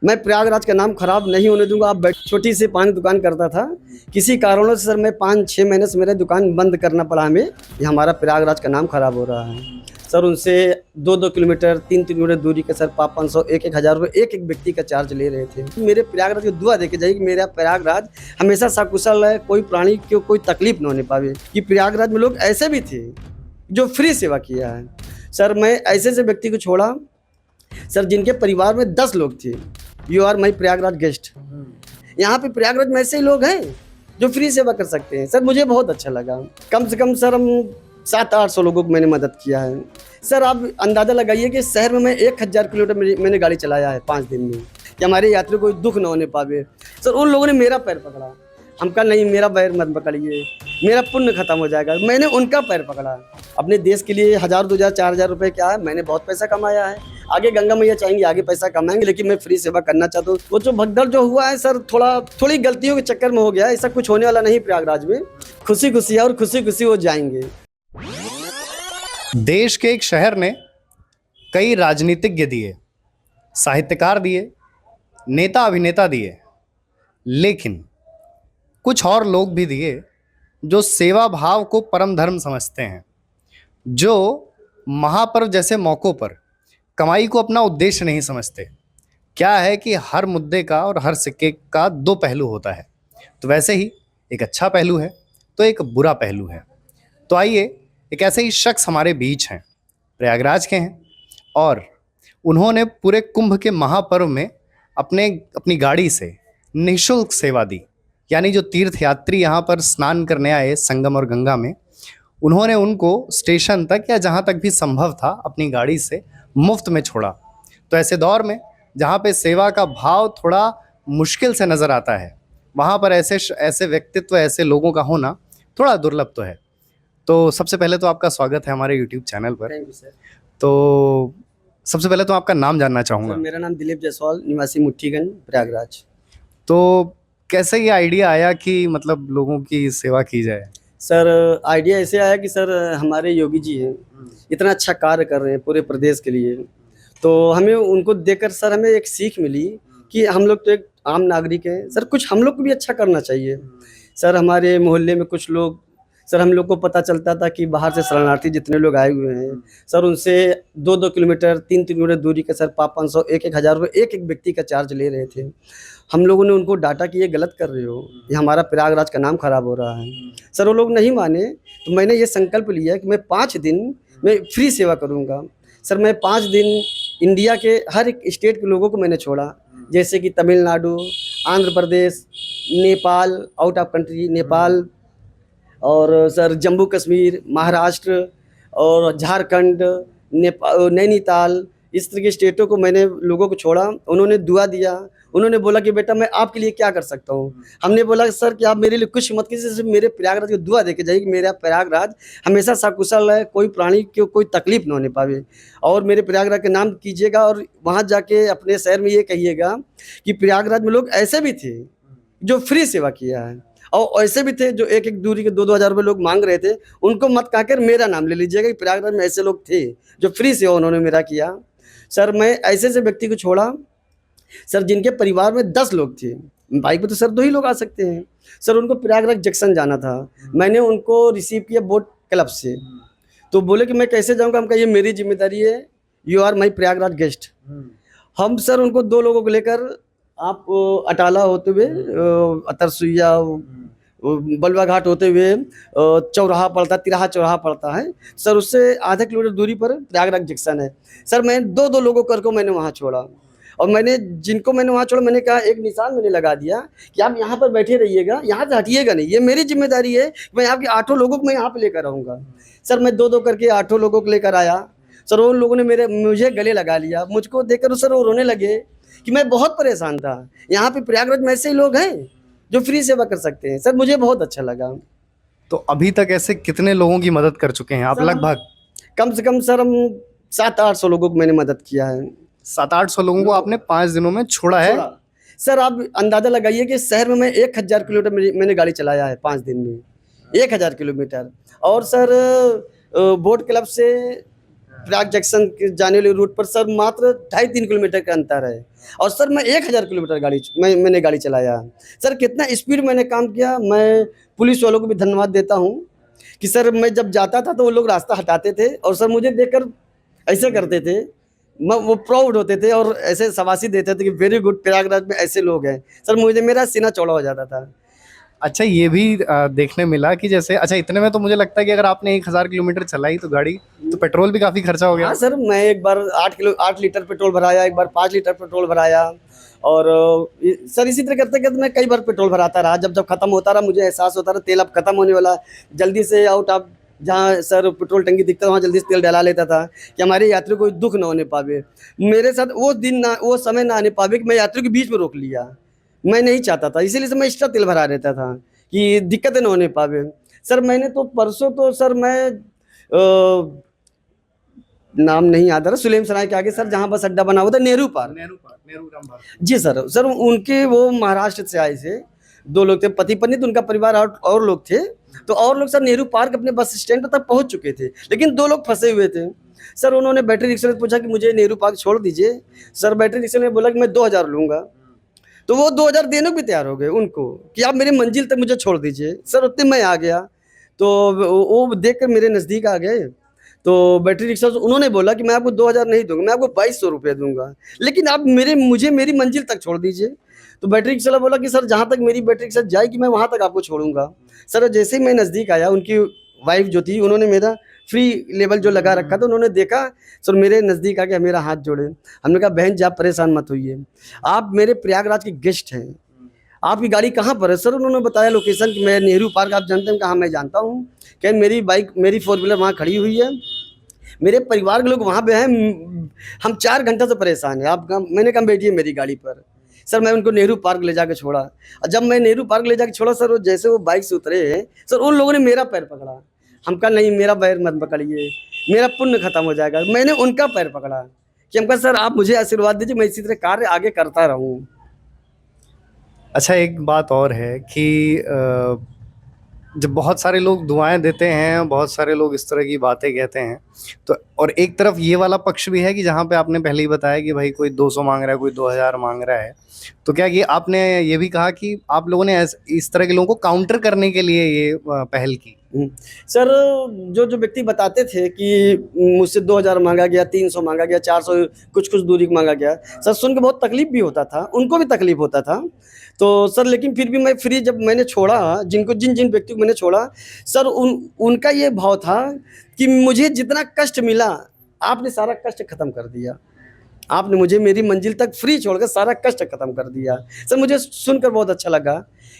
मैं प्रयागराज का नाम खराब नहीं होने दूंगा। आप छोटी सी पान दुकान करता था, किसी कारणों से सर मैं 5-6 महीने से मेरे दुकान बंद करना पड़ा हमें। ये हमारा प्रयागराज का नाम खराब हो रहा है सर। उनसे 2-2 किलोमीटर 3-3 किलोमीटर दूरी के सर 500 1-1 हज़ार रुपये एक व्यक्ति का चार्ज ले रहे थे। मेरे प्रयागराज की दुआ देके जाइए कि मेरा प्रयागराज हमेशा सकुशल है, कोई प्राणी को कोई तकलीफ न होने पावे। कि प्रयागराज में लोग ऐसे भी थे जो फ्री सेवा किया है सर। मैं ऐसे व्यक्ति को छोड़ा सर जिनके परिवार में 10 लोग थे। You are my Prayagraj guest. यहाँ पे प्रयागराज में ऐसे ही लोग हैं जो फ्री सेवा कर सकते हैं सर। मुझे बहुत अच्छा लगा। कम से कम सर हम 700-800 लोगों को मैंने मदद किया है सर। आप अंदाज़ा लगाइए कि शहर में मैं 1000 किलोमीटर मैंने गाड़ी चलाया है 5 दिन में, कि हमारे यात्री को कोई दुख न होने पावे सर। उन लोगों ने मेरा पैर पकड़ा। हम कहा नहीं, मेरा पैर मत पकड़िए, मेरा पुण्य खत्म हो जाएगा। मैंने उनका पैर पकड़ा। अपने देश के लिए 1000, 2000, 4000 रुपये क्या है, मैंने बहुत पैसा कमाया है। आगे गंगा मैया चाहेंगे आगे पैसा कमाएंगे, लेकिन मैं फ्री सेवा करना चाहता हूँ। वो जो भगदड़ जो हुआ है सर, थोड़ी गलतियों के चक्कर में हो गया। ऐसा कुछ होने वाला नहीं प्रयागराज में। खुशी खुशी है और खुशी खुशी वो जाएंगे। देश के एक शहर ने कई राजनीतिज्ञ दिए, साहित्यकार दिए, नेता अभिनेता दिए, लेकिन कुछ और लोग भी दिए जो सेवा भाव को परम धर्म समझते हैं, जो महापर्व जैसे मौक़ों पर कमाई को अपना उद्देश्य नहीं समझते। क्या है कि हर मुद्दे का और हर सिक्के का 2 पहलू होता है। तो वैसे ही एक अच्छा पहलू है तो एक बुरा पहलू है। तो आइए, एक ऐसे ही शख्स हमारे बीच हैं, प्रयागराज के हैं, और उन्होंने पूरे कुंभ के महापर्व में अपनी गाड़ी से निःशुल्क सेवा दी। यानी जो तीर्थयात्री यहाँ पर स्नान करने आए संगम और गंगा में, उन्होंने उनको स्टेशन तक या जहाँ तक भी संभव था अपनी गाड़ी से मुफ्त में छोड़ा। तो ऐसे दौर में जहाँ पे सेवा का भाव थोड़ा मुश्किल से नज़र आता है, वहाँ पर ऐसे व्यक्तित्व, ऐसे लोगों का होना थोड़ा दुर्लभ तो है। तो सबसे पहले तो आपका स्वागत है हमारे यूट्यूब चैनल पर। Thank you sir. तो सबसे पहले तो आपका नाम जानना चाहूँगा। मेरा नाम दिलीप जायसवाल, निवासी मुट्ठीगंज, प्रयागराज। तो कैसे ये आइडिया आया कि मतलब लोगों की सेवा की जाए? सर आइडिया ऐसे आया कि सर हमारे योगी जी हैं, इतना अच्छा कार्य कर रहे हैं पूरे प्रदेश के लिए। तो हमें उनको देखकर सर हमें एक सीख मिली कि हम लोग तो एक आम नागरिक हैं सर, कुछ हम लोग को भी अच्छा करना चाहिए। सर हमारे मोहल्ले में कुछ लोग, सर हम लोग को पता चलता था कि बाहर से शरणार्थी जितने लोग आए हुए हैं सर, उनसे 2-2 किलोमीटर 3-3 किलोमीटर दूरी के सर 500 1-1 हज़ार रुपये एक व्यक्ति का चार्ज ले रहे थे। हम लोगों ने उनको डांटा कि ये गलत कर रहे हो, ये हमारा प्रयागराज का नाम खराब हो रहा है सर। वो लोग नहीं माने, तो मैंने ये संकल्प लिया कि मैं 5 दिन मैं फ्री सेवा करूँगा सर। मैं 5 दिन इंडिया के हर एक स्टेट के लोगों को मैंने छोड़ा, जैसे कि Tamil Nadu, Andhra Pradesh, Nepal, out of country Nepal, और सर जम्मू कश्मीर, महाराष्ट्र और झारखंड, नैनीताल, इस तरह के स्टेटों को मैंने लोगों को छोड़ा। उन्होंने दुआ दिया, उन्होंने बोला कि बेटा मैं आपके लिए क्या कर सकता हूँ। हमने बोला सर कि आप मेरे लिए कुछ मत कीजिए, सिर्फ मेरे प्रयागराज की दुआ देके जाइए कि मेरा प्रयागराज हमेशा सकुशल है, कोई प्राणी को कोई तकलीफ न होने पावे। और मेरे प्रयागराज के नाम कीजिएगा, और वहाँ जाके अपने शहर में ये कहिएगा कि प्रयागराज में लोग ऐसे भी थे जो फ्री सेवा किया है, और ऐसे भी थे जो 1-1 दूरी के 2-2 हज़ार रुपये लोग मांग रहे थे। उनको मत कहकर मेरा नाम ले लीजिएगा कि प्रयागराज में ऐसे लोग थे जो फ्री सेवा उन्होंने मेरा किया सर। मैं ऐसे व्यक्ति को छोड़ा सर जिनके परिवार में 10 लोग थे। बाइक पे तो सर 2 ही लोग आ सकते हैं सर। उनको प्रयागराज जंक्शन जाना था, मैंने उनको रिसीव किया बोट क्लब से। तो बोले कि मैं कैसे जाऊँगा? हम कहा ये मेरी जिम्मेदारी है, you are my Prayagraj guest. हम सर उनको 2 लोगों को लेकर आप अटाला होते हुए, अतरसुइया, बलवा घाट होते हुए चौराहा पड़ता, तिराहा चौराहा पड़ता है सर, उससे आधा किलोमीटर दूरी पर प्रयागराज जंक्शन है सर। मैं 2-2 लोगों करके मैंने वहाँ छोड़ा, और मैंने जिनको मैंने वहाँ छोड़ा, मैंने कहा एक निशान मैंने लगा दिया कि आप यहाँ पर बैठे रहिएगा, यहाँ से हटिएगा नहीं। ये मेरी जिम्मेदारी है, मैं आपके 8 लोगों को मैं यहाँ पर लेकर आऊँगा सर। मैं 2-2 करके 8 लोगों को लेकर आया सर। उन लोगों ने मुझे गले लगा लिया। मुझको देखकर सर वो रोने लगे कि मैं बहुत परेशान था। यहाँ पे प्रयागराज में ऐसे ही लोग हैं जो फ्री सेवा कर सकते हैं सर। मुझे बहुत अच्छा लगा। तो अभी तक ऐसे कितने लोगों की मदद कर चुके हैं आप लगभग? कम से कम सर हम 700-800 लोगों को मैंने मदद किया है। 700-800 लोगों को आपने 5 दिनों में छोड़ा है सर। आप अंदाज़ा लगाइए कि शहर में मैं 1000 किलोमीटर मैंने गाड़ी चलाया है 5 दिन में, 1000 किलोमीटर। और सर बोट क्लब से प्रयाग जंक्शन के जाने वाले रूट पर सर मात्र 2.5-3 किलोमीटर का अंतर है। और सर मैं 1000 किलोमीटर मैंने गाड़ी चलाया। सर कितना स्पीड मैंने काम किया। मैं पुलिस वालों को भी धन्यवाद देता हूँ कि सर मैं जब जाता था तो वो लोग रास्ता हटाते थे और सर मुझे देखकर ऐसे करते थे, वो प्राउड होते थे और ऐसे शाबाशी देते थे कि वेरी गुड, प्रयागराज में ऐसे लोग हैं। सर मुझे मेरा सीना चौड़ा हो जाता था। अच्छा, ये भी देखने मिला कि जैसे अच्छा इतने में तो मुझे लगता है कि अगर आपने 1000 किलोमीटर चलाई तो गाड़ी, तो पेट्रोल भी काफ़ी खर्चा हो गया। हाँ सर, मैं एक बार 8 लीटर पेट्रोल भराया, एक बार 5 लीटर पेट्रोल भराया और सर इसी तरह करते करते मैं कई बार पेट्रोल भराता रहा। जब जब खत्म होता रहा मुझे एहसास होता रहा तेल अब खत्म होने वाला, जल्दी से आउट ऑफ जहाँ सर पेट्रोल टंकी दिखता वहाँ जल्दी से तेल डला लेता था कि हमारे यात्री को कोई दुख ना होने पावे। मेरे साथ वो समय ना आने पावे कि मैं यात्रियों के बीच में रोक लिया। मैं नहीं चाहता था, इसीलिए से मैं एक्स्ट्रा तेल भरा रहता था कि दिक्कतें ना होने पावे। सर मैंने तो परसों तो सर मैं नाम नहीं याद आ रहा, सुलेम सराय के आगे सर जहाँ बस अड्डा बना हुआ था, नेहरू पार्क। जी सर, सर उनके वो महाराष्ट्र से आए थे, 2 लोग थे, पति पत्नी, तो उनका परिवार और लोग थे। तो और लोग सर नेहरू पार्क अपने बस स्टैंड पर तक पहुंच चुके थे, लेकिन 2 लोग फंसे हुए थे। सर उन्होंने बैटरी रिक्शा में पूछा कि मुझे नेहरू पार्क छोड़ दीजिए। सर बैटरी रिक्शा ने बोला कि मैं 2000 लूँगा। तो वो 2000 देने को भी तैयार हो गए उनको कि आप मेरी मंजिल तक मुझे छोड़ दीजिए। सर उतने मैं आ गया तो वो देख कर मेरे नज़दीक आ गए। तो बैटरी रिक्शा से उन्होंने बोला कि मैं आपको 2000 नहीं दूंगा, मैं आपको 2200 रुपये दूंगा, लेकिन आप मुझे मेरी मंजिल तक छोड़ दीजिए। तो बैटरी रिक्शा वाला बोला कि सर जहाँ तक मेरी बैटरी रिक्शा जाएगी मैं वहाँ तक आपको छोड़ूंगा। सर जैसे ही मैं नज़दीक आया, उनकी वाइफ जो थी उन्होंने मेरा फ्री लेवल जो लगा रखा था, उन्होंने देखा सर मेरे नज़दीक आके मेरा हाथ जोड़े। हमने कहा बहन जी आप परेशान मत होइए, आप मेरे प्रयागराज के गेस्ट हैं, आपकी गाड़ी कहाँ पर है? सर उन्होंने बताया लोकेशन कि मैं नेहरू पार्क, आप जानते हैं? कहा मैं जानता हूँ। क्या मेरी बाइक, मेरी 4 व्हीलर वहाँ खड़ी हुई है, मेरे परिवार के लोग वहाँ पे हैं, हम 4 घंटे से परेशान हैं। आप मैंने कहा बैठिए मेरी गाड़ी पर। सर मैं उनको नेहरू पार्क ले जाके छोड़ा और जब मैं नेहरू पार्क ले जाके छोड़ा सर, वो जैसे वो बाइक से उतरे हैं सर, उन लोगों ने मेरा पैर पकड़ा। हम कहा नहीं मेरा पैर मत पकड़िए, मेरा पुण्य खत्म हो जाएगा। मैंने उनका पैर पकड़ा कि हम कहा सर आप मुझे आशीर्वाद दीजिए, मैं इसी तरह कार्य आगे करता रहूँ। अच्छा, एक बात और है कि जब बहुत सारे लोग दुआएं देते हैं, बहुत सारे लोग इस तरह की बातें कहते हैं, तो और एक तरफ ये वाला पक्ष भी है कि जहाँ पे आपने पहले ही बताया कि भाई कोई 200 मांग रहा है, कोई 2000 मांग रहा है, तो क्या ये आपने ये भी कहा कि आप लोगों ने इस तरह के लोगों को काउंटर करने के लिए ये पहल की? सर जो व्यक्ति बताते थे कि मुझसे 2000 मांगा गया, 300 मांगा गया, 400 कुछ दूरी मांगा गया, सर सुन के बहुत तकलीफ भी होता था, उनको भी तकलीफ होता था। तो सर लेकिन फिर भी मैं फ्री जब मैंने छोड़ा, जिन व्यक्तियों को मैंने छोड़ा सर, उनका ये भाव था कि मुझे जितना कष्ट मिला आपने सारा कष्ट खत्म कर दिया, आपने मुझे मेरी मंजिल तक फ्री छोड़कर सारा कष्ट खत्म कर दिया। सर मुझे सुनकर बहुत अच्छा लगा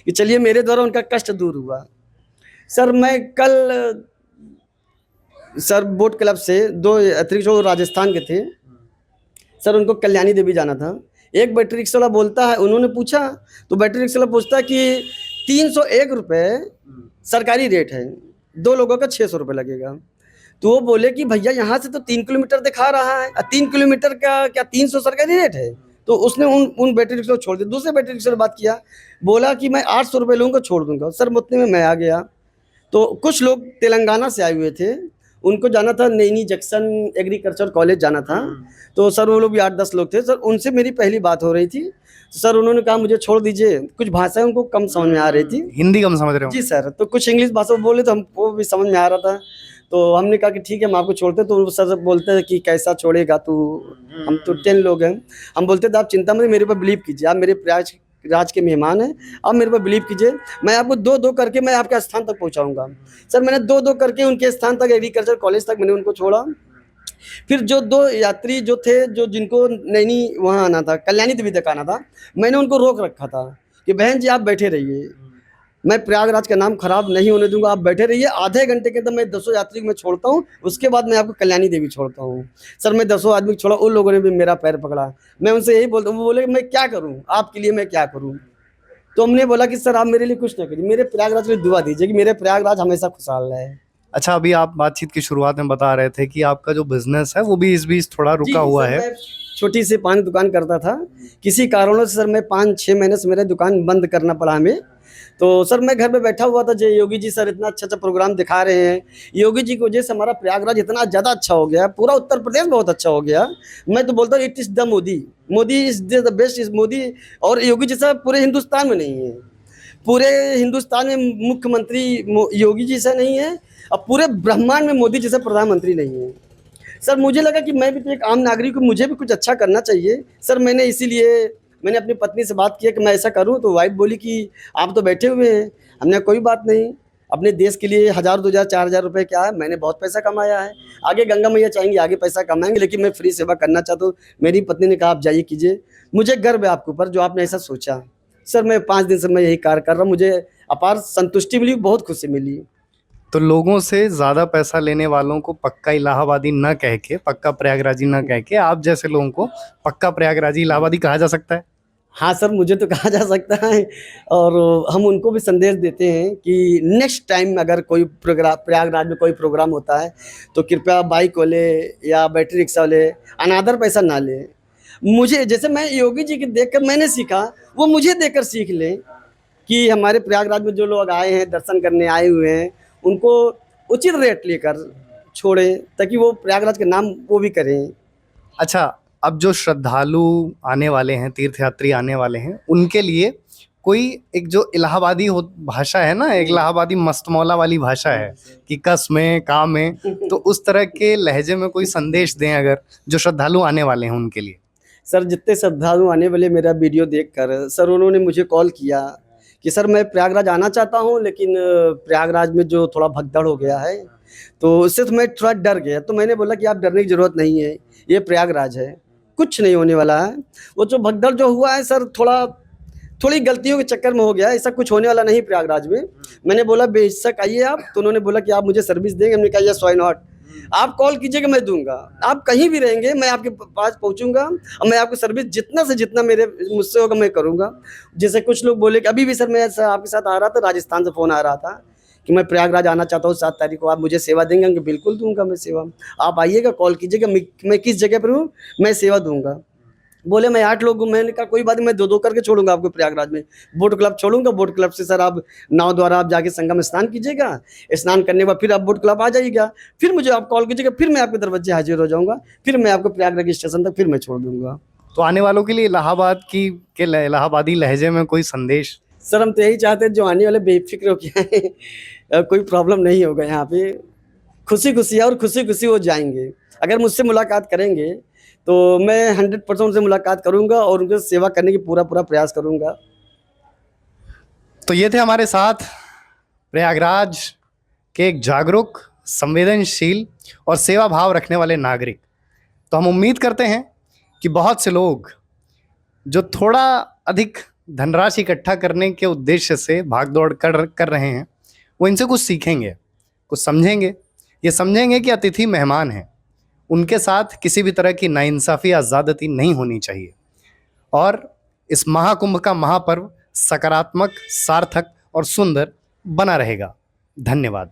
कि चलिए मेरे द्वारा उनका कष्ट दूर हुआ। सर मैं कल सर बोट क्लब से 2 अतिरिक्त जो राजस्थान के थे सर, उनको कल्याणी देवी जाना था। एक बैटरी रिक्शा वाला बोलता है, उन्होंने पूछा तो बैटरी रिक्शा वाला पूछता है कि 301 रुपये सरकारी रेट है, 2 लोगों का 600 रुपये लगेगा। तो वो बोले कि भैया यहाँ से तो 3 किलोमीटर दिखा रहा है, 3 किलोमीटर का क्या 300 सरकारी रेट है? तो उसने उन बैटरी रिक्शा को छोड़ दिया। दूसरे बैटरी रिक्शा ने बात किया, बोला कि मैं 800 रुपये लूँगा, छोड़ दूंगा। सर उतने में मैं आ गया। तो कुछ लोग तेलंगाना से आए हुए थे, उनको जाना था नैनी जंक्शन एग्रीकल्चर कॉलेज जाना था। तो सर वो लोग भी 8-10 लोग थे। सर उनसे मेरी पहली बात हो रही थी, तो सर उन्होंने कहा मुझे छोड़ दीजिए। कुछ भाषाएं उनको कम समझ में आ रही थी, हिंदी कम समझ रहे हो? जी सर। तो कुछ इंग्लिश भाषा बोले तो हमको भी समझ में आ रहा था। तो हमने कहा कि ठीक है हम आपको छोड़ते। तो सर बोलते हैं कि कैसा छोड़ेगा तू, हम तो 10 लोग हैं। हम बोलते थे आप चिंता मत, मेरे ऊपर बिलीव कीजिए, आप मेरे प्रयागराज के मेहमान हैं, आप मेरे पर बिलीव कीजिए, मैं आपको 2-2 करके मैं आपके स्थान तक पहुंचाऊंगा। सर मैंने 2-2 करके उनके स्थान तक, एग्रीकल्चर कॉलेज तक मैंने उनको छोड़ा। फिर जो 2 यात्री जो थे, जिनको नैनी वहाँ आना था, कल्याणी देवी तक आना था, मैंने उनको रोक रखा था कि बहन जी आप बैठे रहिए, मैं प्रयागराज का नाम खराब नहीं होने दूंगा, आप बैठे रहिए। आधे घंटे के अंदर मैं 200 यात्री को मैं छोड़ता हूँ, उसके बाद मैं आपको कल्याणी देवी छोड़ता हूँ। सर मैं 200 आदमी को छोड़ा, उन लोगों ने भी मेरा पैर पकड़ा। मैं उनसे यही बोलता हूँ, वो बोले मैं क्या करूँ आपके लिए, मैं क्या करूँ? तो हमने बोला कि सर आप मेरे लिए कुछ ना करिए, मेरे प्रयागराज के लिए दुआ दीजिए कि मेरे प्रयागराज हमेशा खुशहाल रहे। अच्छा, अभी आप बातचीत की शुरुआत में बता रहे थे कि आपका जो बिजनेस है वो भी इस बीच थोड़ा रुका हुआ है। छोटी सी पान दुकान करता था, किसी कारणों से सर मैं 5-6 महीने से मेरे दुकान बंद करना पड़ा हमें। तो सर मैं घर में बैठा हुआ था, जय योगी जी सर इतना अच्छा अच्छा प्रोग्राम दिखा रहे हैं। योगी जी की वजह से हमारा प्रयागराज इतना ज़्यादा अच्छा हो गया, पूरा उत्तर प्रदेश बहुत अच्छा हो गया। मैं तो बोलता हूँ it is the Modi, Modi is the best is Modi. और योगी जी साहब पूरे हिंदुस्तान में नहीं है, पूरे हिंदुस्तान में मुख्यमंत्री योगी जी से नहीं है, और पूरे ब्रह्मांड में मोदी जैसा प्रधानमंत्री नहीं है। सर मुझे लगा कि मैं भी तो एक आम नागरिक हूँ, मुझे भी कुछ अच्छा करना चाहिए सर। मैंने अपनी पत्नी से बात किया कि मैं ऐसा करूँ, तो वाइफ बोली कि आप तो बैठे हुए हैं। हमने कोई बात नहीं, अपने देश के लिए 1000 2000 4000 रुपये क्या है, मैंने बहुत पैसा कमाया है। आगे गंगा मैया चाहेंगे आगे पैसा कमाएंगे, लेकिन मैं फ्री सेवा करना चाहता हूँ। मेरी पत्नी ने कहा आप जाइए कीजिए। मुझे गर्व है आपके ऊपर जो आपने ऐसा सोचा। सर मैं 5 दिन से मैं यही कार्य कर रहा हूँ, मुझे अपार संतुष्टि मिली, बहुत खुशी मिली। तो लोगों से ज़्यादा पैसा लेने वालों को पक्का इलाहाबादी न कह के, पक्का प्रयागराजी न कह के, आप जैसे लोगों को पक्का प्रयागराजी इलाहाबादी कहा जा सकता है। हाँ सर, मुझे तो कहा जा सकता है, और हम उनको भी संदेश देते हैं कि नेक्स्ट टाइम अगर कोई प्रोग्राम प्रयागराज में कोई प्रोग्राम होता है तो कृपया बाइक वाले या बैटरी रिक्शा वाले अनादर पैसा ना लें। मुझे जैसे मैं योगी जी की देखकर मैंने सीखा, वो मुझे देखकर सीख लें कि हमारे प्रयागराज में जो लोग आए हैं, दर्शन करने आए हुए हैं, उनको उचित रेट लेकर छोड़ें, ताकि वो प्रयागराज का नाम वो भी करें। अच्छा, अब जो श्रद्धालु आने वाले हैं, तीर्थयात्री आने वाले हैं, उनके लिए कोई एक जो इलाहाबादी भाषा है ना, एक इलाहाबादी मस्तमौला वाली भाषा है कि कस में काम में, तो उस तरह के लहजे में कोई संदेश दें अगर जो श्रद्धालु आने वाले हैं उनके लिए। सर जितने श्रद्धालु आने वाले मेरा वीडियो देखकर सर उन्होंने मुझे कॉल किया कि सर मैं प्रयागराज आना चाहता हूँ, लेकिन प्रयागराज में जो थोड़ा भगदड़ हो गया है तो उससे तो मैं थोड़ा डर गया। तो मैंने बोला कि आप डरने की ज़रूरत नहीं है, ये प्रयागराज है, कुछ नहीं होने वाला है। वो जो भगदड़ जो हुआ है सर, थोड़ी गलतियों के चक्कर में हो गया, ऐसा कुछ होने वाला नहीं प्रयागराज में। मैंने बोला बेशक आइए आप, तो उन्होंने बोला कि आप मुझे सर्विस देंगे। हमने कहा यस व्हाई नॉट, आप कॉल कीजिएगा मैं दूंगा, आप कहीं भी रहेंगे मैं आपके पास पहुंचूंगा, और मैं आपको सर्विस जितना से जितना मेरे मुझसे होगा मैं करूंगा। जैसे कुछ लोग बोले कि अभी भी सर मैं आपके साथ आ रहा था, राजस्थान से फ़ोन आ रहा था कि मैं प्रयागराज आना चाहता हूँ 7 तारीख को, आप मुझे सेवा देंगे? कि बिल्कुल दूंगा मैं सेवा, आप आइएगा, कॉल कीजिएगा, मैं किस जगह पर हूँ, मैं सेवा दूंगा। बोले मैं 8 लोग हूँ। मैंने कहा कोई बात नहीं, मैं 2-2 करके छोड़ूंगा आपको प्रयागराज में। बोट क्लब छोड़ूंगा, बोट क्लब से सर आप नाव द्वारा आप जाके संगम स्नान कीजिएगा, स्नान करने के बाद फिर आप बोट क्लब आ जाइएगा, फिर मुझे आप कॉल कीजिएगा, फिर मैं आपके दरवाजे हाजिर हो जाऊँगा, फिर मैं आपको प्रयागराज स्टेशन तक फिर मैं छोड़ दूँगा। तो आने वालों के लिए इलाहाबादी लहजे में कोई संदेश। सर हम तो यही चाहते हैं जो आने वाले बेफिक्र हो के आए, कोई प्रॉब्लम नहीं होगा यहाँ पे, खुशी-खुशी और खुशी-खुशी वो जाएँगे। अगर मुझसे मुलाकात करेंगे तो मैं 100% उनसे मुलाकात करूँगा और उनकी सेवा करने की पूरा प्रयास करूँगा। तो ये थे हमारे साथ प्रयागराज के एक जागरूक, संवेदनशील और सेवा भाव रखने वाले नागरिक। तो हम उम्मीद करते हैं कि बहुत से लोग जो थोड़ा अधिक धनराशि इकट्ठा करने के उद्देश्य से भागदौड़ कर रहे हैं, वो इनसे कुछ सीखेंगे, कुछ समझेंगे। ये समझेंगे कि अतिथि मेहमान हैं, उनके साथ किसी भी तरह की नाइंसाफ़ी या ज़्यादती नहीं होनी चाहिए, और इस महाकुंभ का महापर्व सकारात्मक, सार्थक और सुंदर बना रहेगा। धन्यवाद।